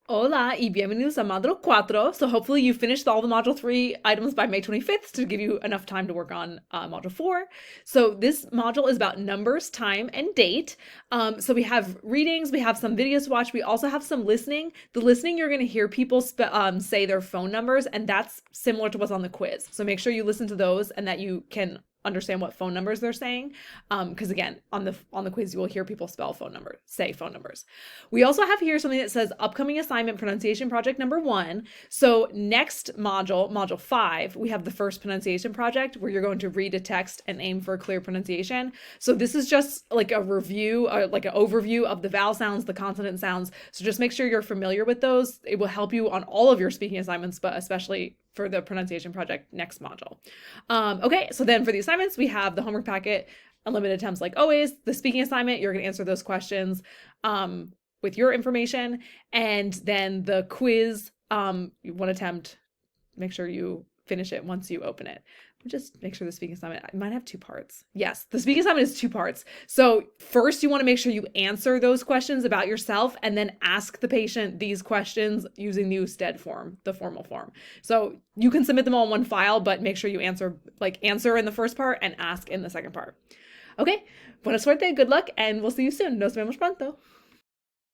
Hola y bienvenidos a Module 4. So hopefully you finished all the Module 3 items by May 25th to give you enough time to work on Module 4. So this module is about numbers, time, and date. So we have readings, we have some videos to watch, we also have some listening. The listening, you're going to hear people say their phone numbers, and that's similar to what's on the quiz. So make sure you listen to those and that you can understand what phone numbers they're saying, because again, on the quiz you will hear people say phone numbers. We also have here something that says upcoming assignment pronunciation project number 1. So next module 5, we have the first pronunciation project where you're going to read a text and aim for a clear pronunciation. So this is just like a review, like an overview of the vowel sounds, the consonant sounds. So just make sure you're familiar with those. It will help you on all of your speaking assignments, but especially for the pronunciation project next module. Okay, so then for the assignments, we have the homework packet, unlimited attempts like always. The speaking assignment, you're going to answer those questions with your information. And then the quiz, one attempt, make sure you finish it once you open it. Just make sure the speaking assignment, it might have 2 parts. Yes, the speaking assignment is 2 parts. So first you want to make sure you answer those questions about yourself and then ask the patient these questions using the USTED form, the formal form. So you can submit them all in one file, but make sure you answer in the first part and ask in the second part. Okay, buena suerte, good luck, and we'll see you soon. Nos vemos pronto.